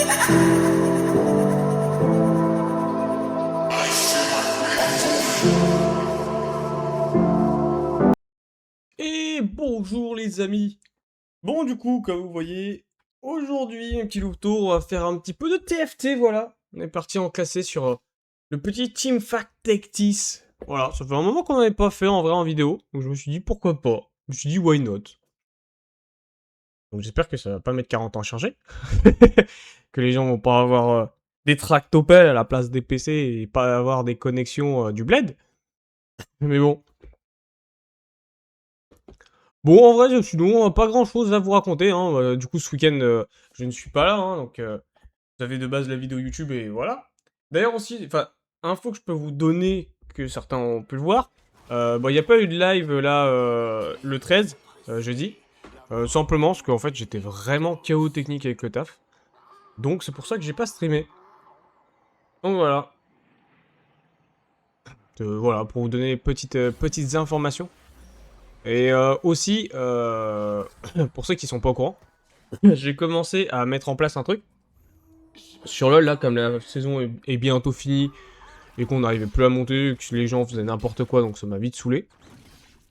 Et bonjour les amis. Bon du coup, comme vous voyez, aujourd'hui, un petit loup-tour, on va faire un petit peu de TFT, voilà. On est parti en classé sur le petit Teamfight Tactics. Voilà, ça fait un moment qu'on n'avait pas fait en vrai en vidéo, donc je me suis dit pourquoi pas. Je me suis dit why not. Donc j'espère que ça va pas mettre 40 ans à charger. Que les gens vont pas avoir des tractopelles à la place des PC et pas avoir des connexions du bled. Mais bon. Bon, en vrai, sinon, pas grand chose à vous raconter. Hein. Du coup, ce week-end, je ne suis pas là. Hein, donc, vous avez de base la vidéo YouTube et voilà. D'ailleurs, aussi, enfin, info que je peux vous donner, que certains ont pu le voir. Bon, il n'y a pas eu de live là le 13, jeudi. Simplement parce qu'en fait, j'étais vraiment KO technique avec le taf. Donc, c'est pour ça que j'ai pas streamé. Donc, voilà. Voilà, pour vous donner petites informations. Et aussi, pour ceux qui sont pas au courant, j'ai commencé à mettre en place un truc. Sur LoL, là, comme la saison est bientôt finie, et qu'on n'arrivait plus à monter, que les gens faisaient n'importe quoi, donc ça m'a vite saoulé.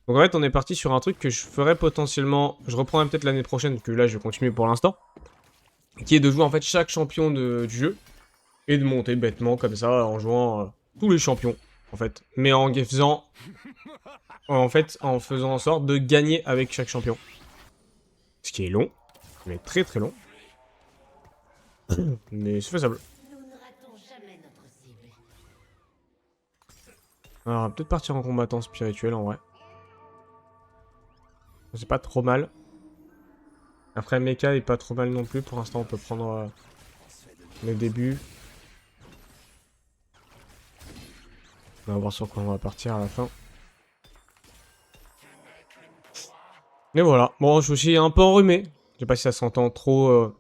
Donc en fait, on est parti sur un truc que je ferais potentiellement, je reprendrai peut-être l'année prochaine, parce que là, je vais continuer pour l'instant, qui est de jouer en fait chaque champion du jeu, et de monter bêtement comme ça, en jouant tous les champions, en fait. Mais en faisant en sorte de gagner avec chaque champion. Ce qui est long, mais très très long. Mais c'est faisable. Alors, on va peut-être partir en combattant spirituel en vrai. C'est pas trop mal. Après, Mecha est pas trop mal non plus. Pour l'instant, on peut prendre les débuts. On va voir sur quoi on va partir à la fin. Mais voilà. Bon, je suis un peu enrhumé. Je sais pas si ça s'entend trop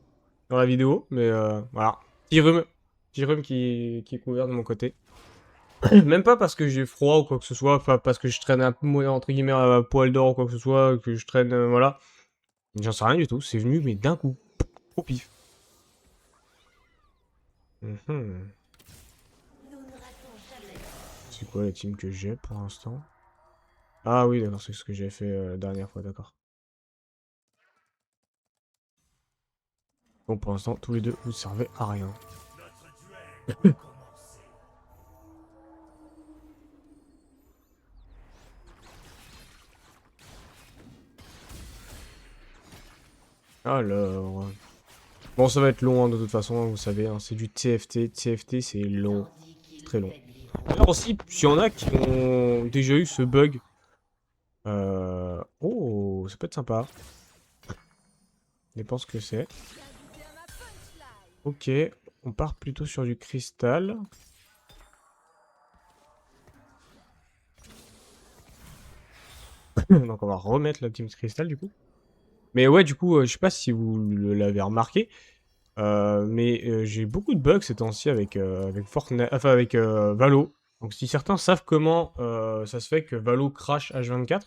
dans la vidéo, mais voilà. Petit rhume. Petit rhume qui est couvert de mon côté. Même pas parce que j'ai froid ou quoi que ce soit, pas parce que je traîne un peu, entre guillemets, à poil d'or ou quoi que ce soit, que je traîne, voilà. J'en sais rien du tout, c'est venu, mais d'un coup. Au pif. C'est quoi la team que j'ai pour l'instant? Ah oui, d'accord, c'est ce que j'ai fait la dernière fois, d'accord. Bon, pour l'instant, tous les deux, vous servez à rien. Alors... Bon, ça va être long, hein, de toute façon, hein, vous savez, hein, c'est du TFT. TFT, c'est long. C'est très long. Alors aussi, s'il y en a qui ont déjà eu ce bug... Oh, ça peut être sympa. Je pense que c'est. Ok, on part plutôt sur du cristal. Donc on va remettre la team cristal, du coup. Mais ouais, du coup, je sais pas si vous l'avez remarqué, mais j'ai beaucoup de bugs ces temps-ci avec Fortnite, enfin avec Valo. Donc si certains savent comment ça se fait que Valo crash H24,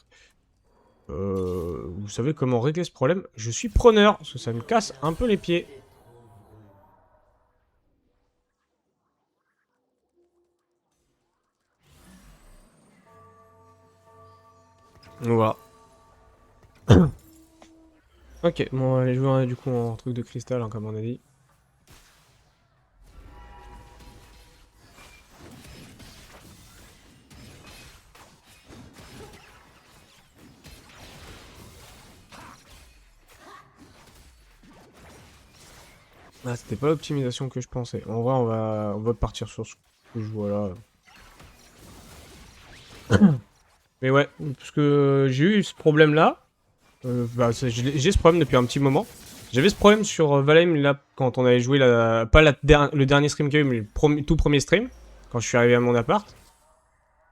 vous savez comment régler ce problème, je suis preneur, parce que ça me casse un peu les pieds. Voilà. Ok, bon, on va aller jouer du coup en truc de cristal, hein, comme on a dit. Ah, c'était pas l'optimisation que je pensais. En vrai, on va partir sur ce que je vois là. Mais ouais, parce que j'ai eu ce problème-là. Bah, j'ai ce problème depuis un petit moment. J'avais ce problème sur Valheim là quand on avait joué pas le dernier stream qu'il y a eu, mais tout premier stream quand je suis arrivé à mon appart.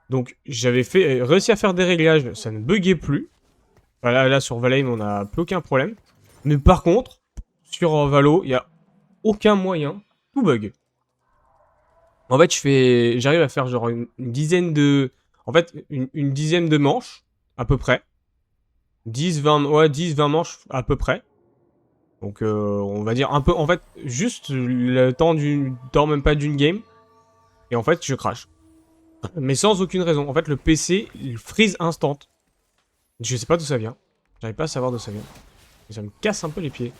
Donc j'avais réussi à faire des réglages, ça ne buguait plus. Voilà, là sur Valheim on n'a plus aucun problème. Mais par contre sur Valo il y a aucun moyen, tout bug. En fait j'arrive à faire genre une dizaine de, en fait une dizaine de manches à peu près. 10, 20, ouais 10, 20 manches à peu près. Donc on va dire un peu, en fait, juste le temps même pas d'une game, et en fait je crache. Mais sans aucune raison. En fait le PC, il freeze instant. Je sais pas d'où ça vient. J'arrive pas à savoir d'où ça vient. Et ça me casse un peu les pieds.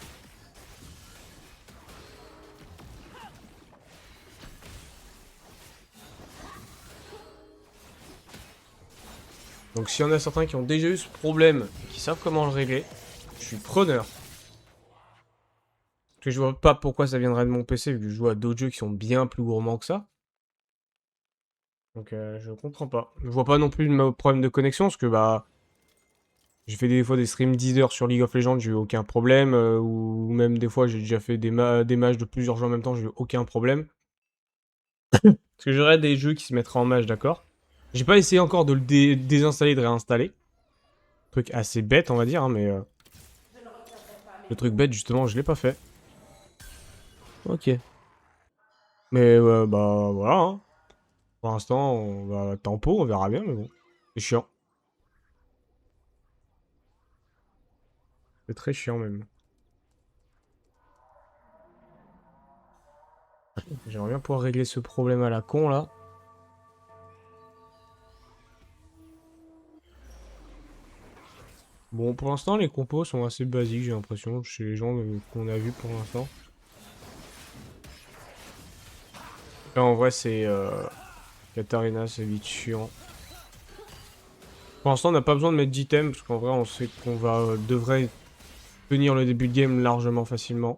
Donc s'il y en a certains qui ont déjà eu ce problème, et qui savent comment le régler, je suis preneur. Parce que je vois pas pourquoi ça viendrait de mon PC, vu que je joue à d'autres jeux qui sont bien plus gourmands que ça. Donc je comprends pas. Je vois pas non plus de problème de connexion, parce que bah... J'ai fait des fois des streams 10 heures sur League of Legends, j'ai eu aucun problème. Ou même des fois j'ai déjà fait des matchs de plusieurs jeux en même temps, j'ai eu aucun problème. Parce que j'aurais des jeux qui se mettraient en match, d'accord. J'ai pas essayé encore de le désinstaller et de réinstaller. Truc assez bête, on va dire, hein, mais... le truc bête, justement, je l'ai pas fait. Ok. Mais bah voilà, hein. Pour l'instant, on va tempo, on verra bien, mais bon. C'est chiant. C'est très chiant même. J'aimerais bien pouvoir régler ce problème à la con là. Bon, pour l'instant, les compos sont assez basiques, j'ai l'impression, chez les gens qu'on a vus pour l'instant. Là, en vrai, c'est Katarina, c'est vite chiant. Pour l'instant, on n'a pas besoin de mettre d'items, parce qu'en vrai, on sait qu'on devrait tenir le début de game largement facilement.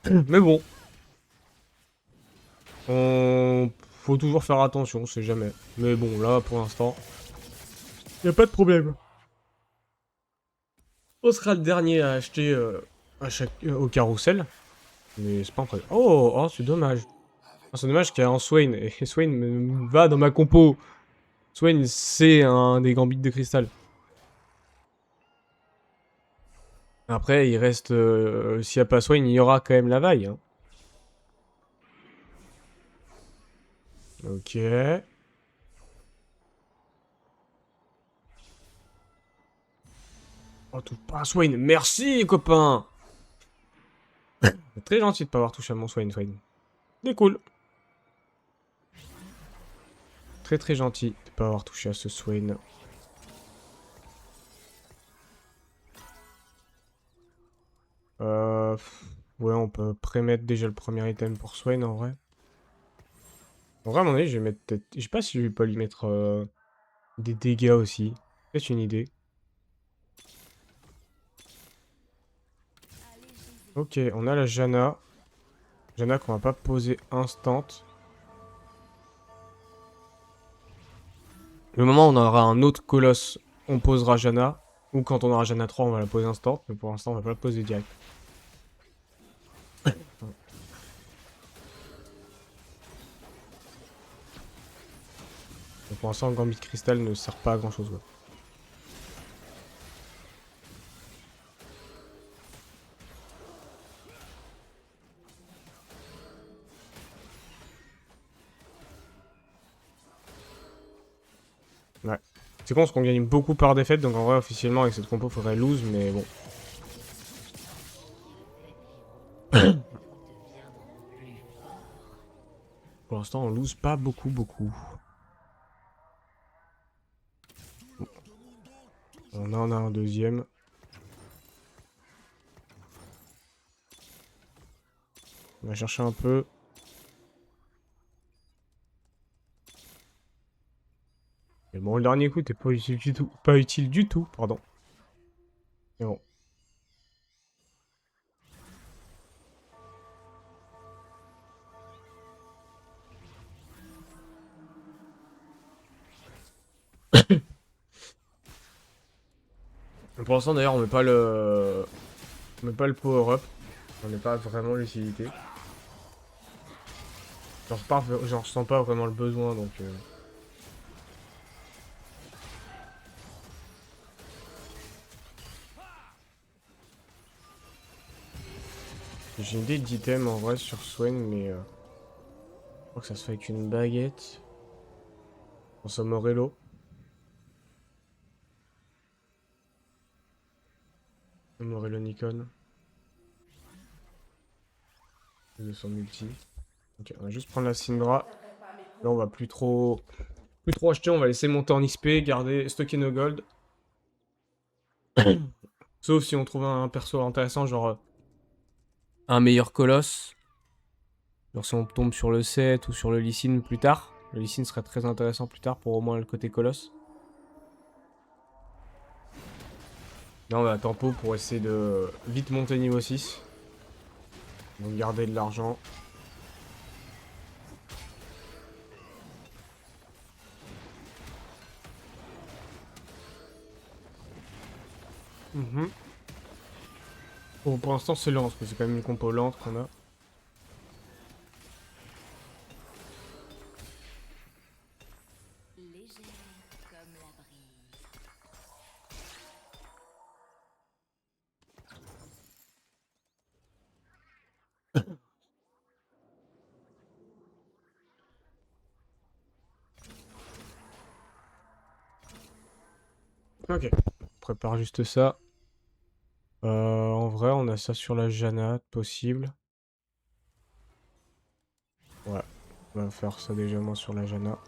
Mais bon, faut toujours faire attention, on sait jamais. Mais bon, là, pour l'instant, y a pas de problème. On sera le dernier à acheter au carrousel. Mais c'est pas un problème. Oh, c'est dommage. Oh, c'est dommage qu'il y a un Swain. Et Swain va dans ma compo. Swain, c'est un des gambits de cristal. Après, il reste... s'il n'y a pas Swain, il y aura quand même la vaille. Hein. Ok. Oh, touche pas à Swain. Merci, copain. C'est très gentil de pas avoir touché à mon Swain, Swain. C'est cool. Très très gentil de pas avoir touché à ce Swain. Ouais, on peut prémettre déjà le premier item pour Swain en vrai. En vrai, à mon avis, je vais mettre peut-être... Je sais pas si je vais pas lui mettre des dégâts aussi. Peut-être une idée. Ok, on a la Janna. Janna qu'on va pas poser instant. Le moment où on aura un autre colosse, on posera Janna. Ou quand on aura Janna 3, on va la poser instant. Mais pour l'instant, on va pas la poser direct. Donc pour l'instant, le Gambit Crystal ne sert pas à grand chose. Ouais. C'est con parce qu'on gagne beaucoup par défaite. Donc en vrai, officiellement, avec cette compo, faudrait lose. Mais bon. Pour l'instant, on lose pas beaucoup. On en a un deuxième. On va chercher un peu. Mais bon, le dernier coup, t'es pas utile du tout. Pas utile du tout, pardon. Mais bon. Pour l'instant, d'ailleurs, on met pas le... On met pas le power-up. On n'est pas vraiment l'utilité. J'en ressens pas vraiment le besoin, donc... J'ai une idée d'item en vrai sur Swain, mais... Je crois que ça se fait avec une baguette. On s'en Morello. Morello Nikon. De son multi. Ok, on va juste prendre la Syndra. Là, on va plus trop acheter, on va laisser monter en XP, garder, stocker nos gold. Sauf si on trouve un perso intéressant, genre un meilleur colosse. Genre si on tombe sur le 7 ou sur le Lee Sin plus tard. Le Lee Sin serait très intéressant plus tard pour au moins le côté colosse. Là, on va tempo pour essayer de vite monter niveau 6. Donc garder de l'argent. Mhm. Bon, pour l'instant, c'est lent, parce que c'est quand même une compo lente qu'on a. Légère comme la brise. Ok. On prépare juste ça. En vrai, on a ça sur la Janna, possible. Ouais, on va faire ça déjà moi sur la Janna.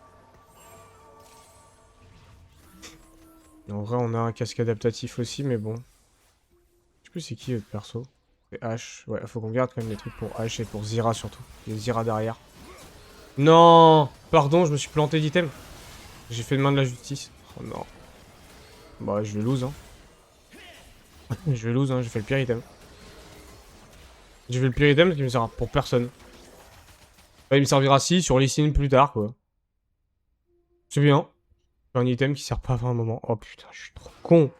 En vrai, on a un casque adaptatif aussi, mais bon. Je sais plus c'est qui le perso. C'est H. Ouais, faut qu'on garde quand même les trucs pour H et pour Zira surtout. Il y a Zira derrière. Non! Pardon, je me suis planté d'item. J'ai fait de main de la justice. Oh non. Bah, je vais lose, hein. Je vais lose, hein. J'ai fait le pire item. J'ai fait le pire item parce qu'il me sert pour personne. Bah, il me servira si sur Lee Sin plus tard, quoi. C'est bien. Un item qui sert pas à un moment. Oh putain, je suis trop con.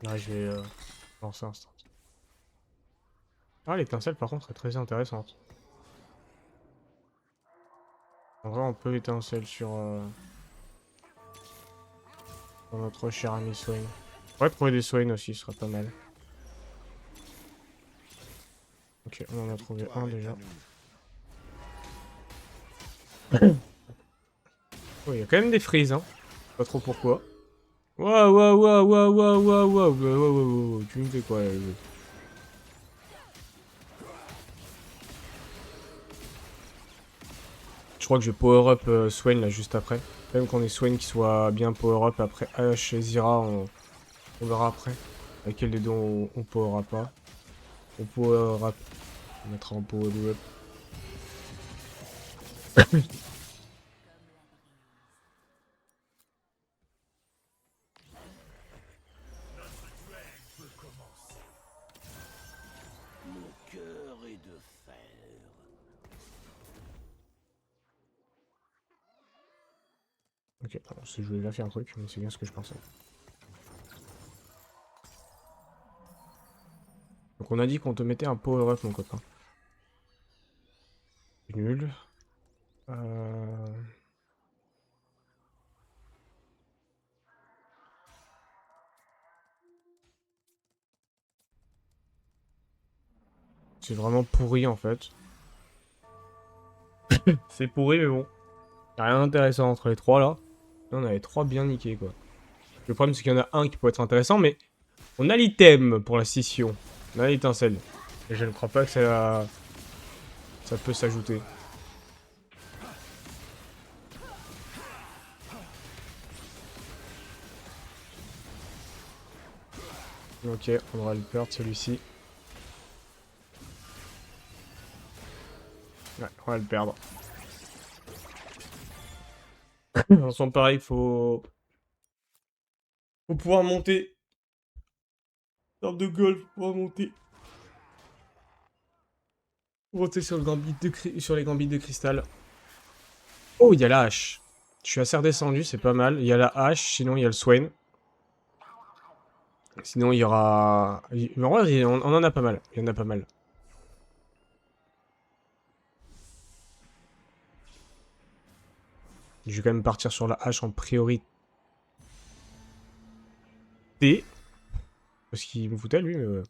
Là, je vais lancer instant. Ah, l'étincelle, par contre, est très intéressante. En vrai, on peut étincelle sur notre cher ami Swain. On pourrait trouver des Swain aussi, ce serait pas mal. Ok, on en a trouvé un déjà. Oh, il y a quand même des frises, hein. Pas trop pourquoi. Waouh, waouh, waouh, waouh, waouh, waouh, waouh, waouh, waouh, waouh, tu me fais quoi là, Je crois que je vais power up Swain là juste après. Même qu'on ait Swain qui soit bien power up après H et Zira, on verra après. Laquelle des deux on power pas. On power up. On mettra en power up. Mon cœur est de fer. Ok, alors, je voulais là faire un truc, mais c'est bien ce que je pensais. Donc on a dit qu'on te mettait un power up mon copain. Nul. Euh... C'est vraiment pourri en fait. C'est pourri mais bon. Y'a rien d'intéressant entre les trois là. Là on a les trois bien niqués quoi. Le problème c'est qu'il y en a un qui peut être intéressant mais on a l'item pour la scission. On a l'étincelle. Et je ne crois pas que ça peut s'ajouter. Ok, on va le perdre celui-ci. Ouais, on va le perdre. Dans son pareil, faut pouvoir monter. Sorte de golf, pouvoir monter. Monter sur, sur les gambits de cristal. Oh, il y a la hache. Je suis assez redescendu, c'est pas mal. Il y a la hache, sinon il y a le Swain. Sinon il y aura... En vrai, on en a pas mal. Il y en a pas mal. Je vais quand même partir sur la hache en priorité. Parce qu'il me foutait lui, mais...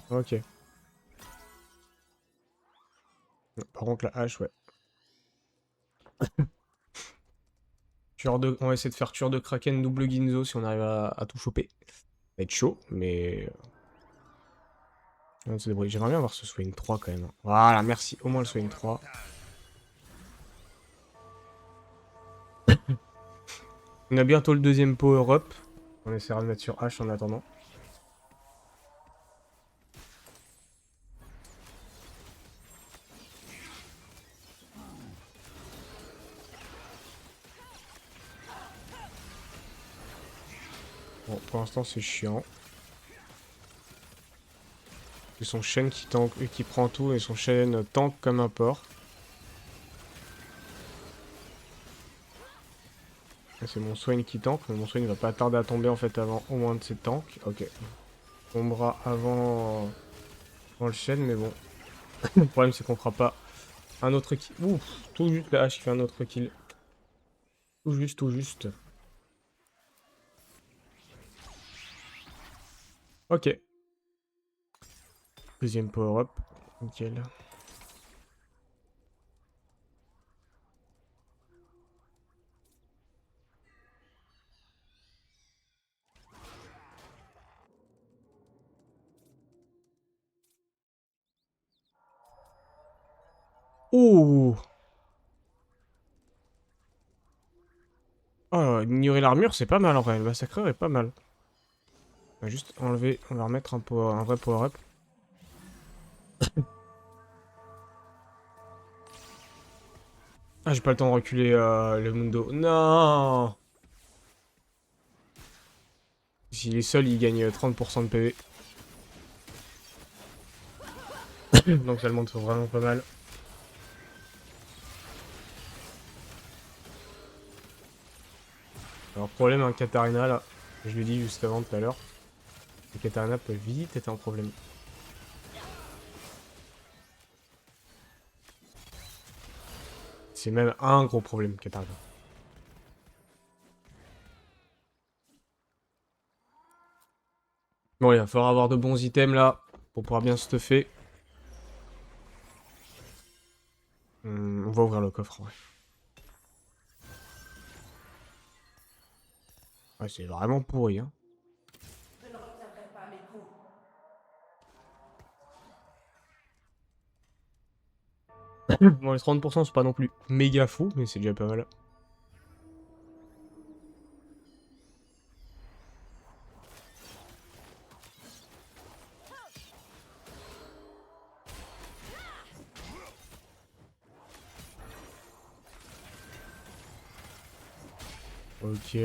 Ok. Par contre, la hache, ouais. On va essayer de faire tueur de Kraken double Ginzo si on arrive à tout choper. Ça va être chaud, mais... On se débrouille. J'aimerais bien avoir ce Swain 3 quand même. Voilà, merci. Au moins le Swain 3. On a bientôt le deuxième power-up. On essaiera de mettre sur H en attendant. Bon, pour l'instant c'est chiant. C'est son Shen qui prend tout et son Shen tank comme un porc. C'est mon Swain qui tank, mais mon Swain va pas tarder à tomber en fait avant au moins de ses tanks. Ok. Tombera avant le Shen, mais bon. Le problème c'est qu'on fera pas un autre kill. Ouf, tout juste la hache qui fait un autre kill. Tout juste, tout juste. Ok. Deuxième power-up. Nickel. Ouh. Oh, ignorer l'armure, c'est pas mal en vrai. Le massacreur est pas mal. On va juste enlever, on va remettre un vrai power-up. Ah, j'ai pas le temps de reculer le Mundo. Non. S'il est seul, il gagne 30% de PV. Donc ça le montre vraiment pas mal. Alors problème, un Katarina là. Je l'ai dit juste avant tout à l'heure. Le Katarina peut vite être un problème. C'est même un gros problème, Katarina. Bon, il va falloir avoir de bons items là pour pouvoir bien stuffer. On va ouvrir le coffre en vrai. Ouais, c'est vraiment pourri, hein. Bon, les 30% c'est pas non plus méga fou, mais c'est déjà pas mal. Ok.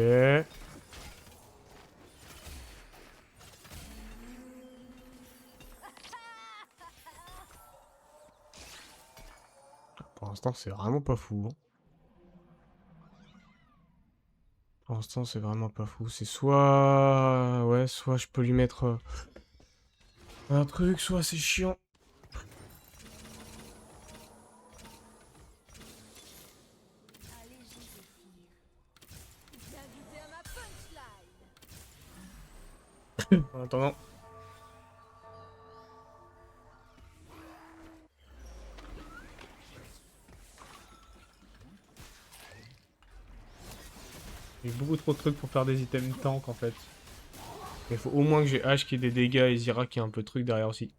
Pour l'instant, c'est vraiment pas fou, hein. Pour l'instant, c'est vraiment pas fou. C'est soit... Ouais, soit je peux lui mettre un truc, soit c'est chiant. Allez, Joséphine. Bienvenue à ma punchline. En attendant. J'ai beaucoup trop de trucs pour faire des items tank en fait. Mais il faut au moins que j'ai H qui ait des dégâts et Zira qui a un peu de truc derrière aussi.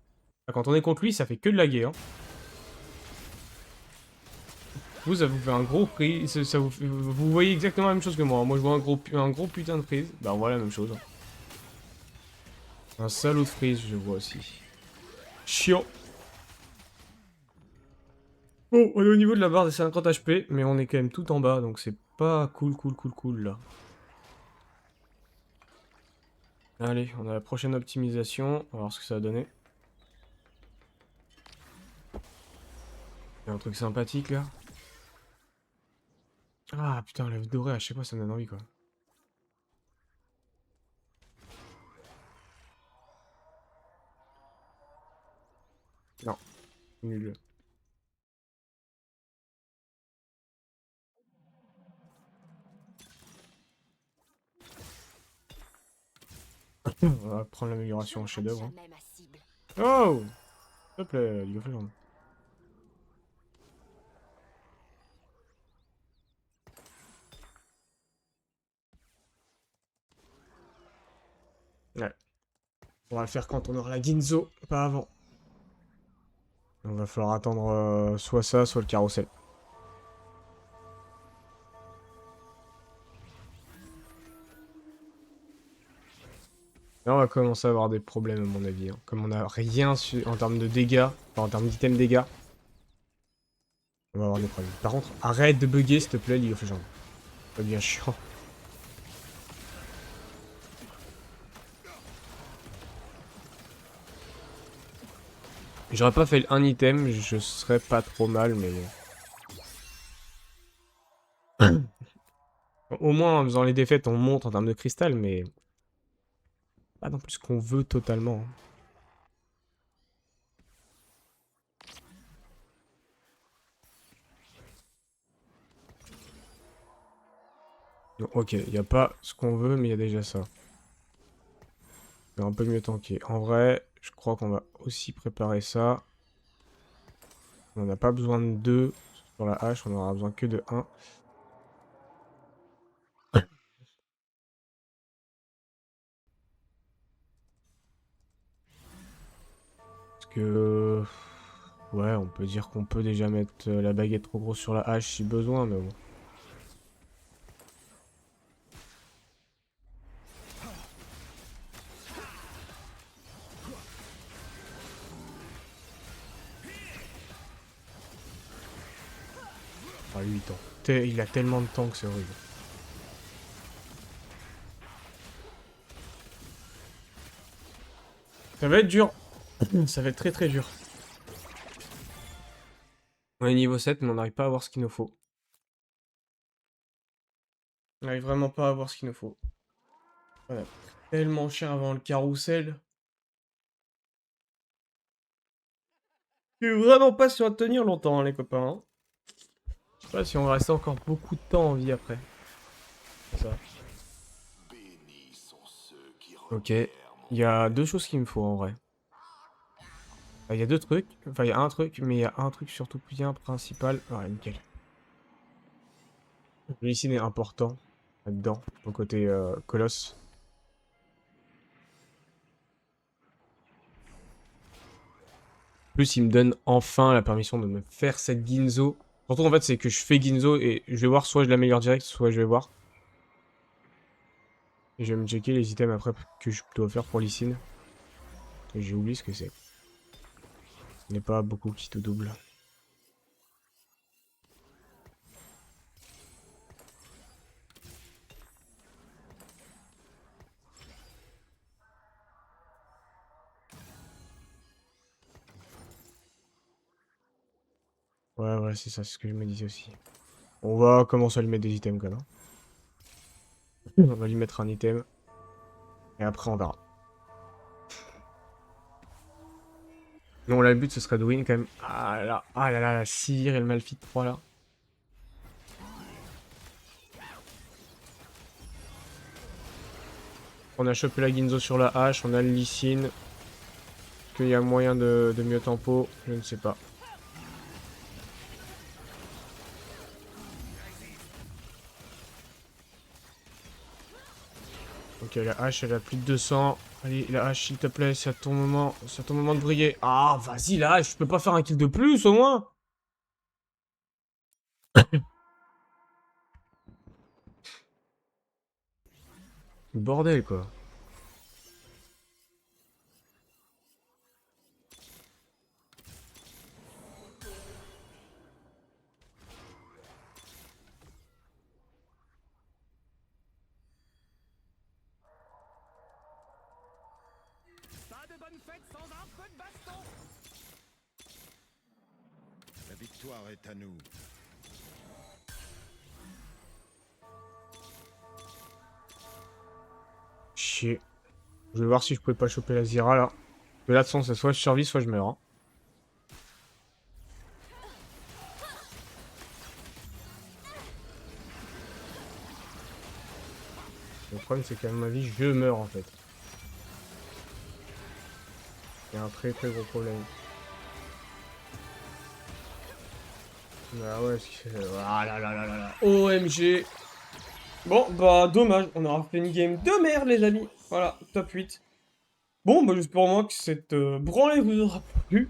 Ah, quand on est contre lui, ça fait que de laguer, hein. Vous, ça vous fait un gros freeze. Vous voyez exactement la même chose que moi. Moi, je vois un gros putain de freeze. Bah, on voit la même chose. Un salaud de freeze, je vois aussi. Chiant. Bon, on est au niveau de la barre des 50 HP, mais on est quand même tout en bas, donc c'est pas cool là. Allez, on a la prochaine optimisation, on va voir ce que ça va donner. Il y a un truc sympathique là. Ah putain, l'œuf doré à chaque fois ça me donne envie quoi. Non, nul. On va prendre l'amélioration en chef-d'œuvre. Hein. Jamais ma cible. Oh! S'il te plaît, League of Legends. Ouais. On va le faire quand on aura la Ginzo, pas avant. On va falloir attendre soit ça, soit le carrousel. Là, on va commencer à avoir des problèmes, à mon avis. Hein. Comme on a rien en termes de dégâts, enfin en termes d'items dégâts, on va avoir des problèmes. Par contre, arrête de bugger, s'il te plaît, League of Legends. C'est bien chiant. J'aurais pas fait un item, je serais pas trop mal, mais bon. Au moins, en faisant les défaites, on monte en termes de cristal, mais pas non plus ce qu'on veut totalement. Hein. Donc, ok, il n'y a pas ce qu'on veut, mais il y a déjà ça. C'est un peu mieux tanké. En vrai, je crois qu'on va aussi préparer ça. On n'a pas besoin de 2 sur la hache, on aura besoin que de 1. Parce que... Ouais, on peut dire qu'on peut déjà mettre la baguette trop grosse sur la hache si besoin, mais bon. Ah, 8 ans. Il a tellement de temps que c'est horrible. Ça va être dur. Ça va être très très dur. On est niveau 7, mais on n'arrive pas à avoir ce qu'il nous faut. On n'arrive vraiment pas à avoir ce qu'il nous faut. Voilà. Tellement cher avant le carrousel. Je suis vraiment pas sûr de tenir longtemps, hein, les copains. Hein. Je sais pas si on va rester encore beaucoup de temps en vie après. Ça. Ok. Il y a deux choses qu'il me faut en vrai. Il y a deux trucs. Enfin, il y a un truc, mais il y a un truc surtout bien principal. Ouais, nickel. L'Ici est important là-dedans, au côté colosse. Plus, il me donne enfin la permission de me faire cette Ginzo. Surtout, en fait, c'est que je fais Ginzo et je vais voir soit je l'améliore direct, soit je vais voir. Et je vais me checker les items après que je dois faire pour Lysine. Et j'ai oublié ce que c'est. Il n'y a pas beaucoup qui te double. Ouais, c'est ça, c'est ce que je me disais aussi. On va commencer à lui mettre des items quand même. On va lui mettre un item. Et après, on verra. Non, là, le but, ce serait de win quand même. Ah là là, la Sivir et le Malphite 3 là. On a chopé la Ginzo sur la hache, on a le Lysine. Est-ce qu'il y a moyen de mieux tempo? Je ne sais pas. Ok, la hache, elle a plus de 200. Allez, la hache, s'il te plaît, c'est à ton moment. C'est à ton moment de briller. Ah, vas-y, la hache, je peux pas faire un kill de plus, au moins? Bordel, quoi. La victoire est à nous. Chier. Je vais voir si je pouvais pas choper la Zira là. Mais là, de toute façon, c'est soit je survis, soit je meurs. Hein. Le problème, c'est qu'à ma vie, je meurs en fait. Il y a un très très gros problème. Bah ouais, ah là là là là là. OMG. Bon, bah dommage, on aura fait une game de merde les amis. Voilà, top 8. Bon, bah j'espère au moins que cette branlée vous aura plu.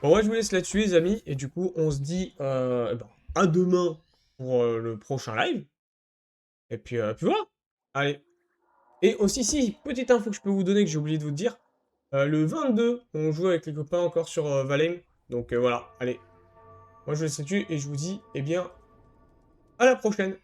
Bon, moi je vous laisse là-dessus les amis. Et du coup, on se dit à demain pour le prochain live. Et puis voilà. Allez. Et aussi, si, petite info que je peux vous donner que j'ai oublié de vous dire. Le 22, on joue avec les copains encore sur Valheim. Donc voilà, allez. Moi je vous laisse là-dessus et je vous dis, eh bien, à la prochaine.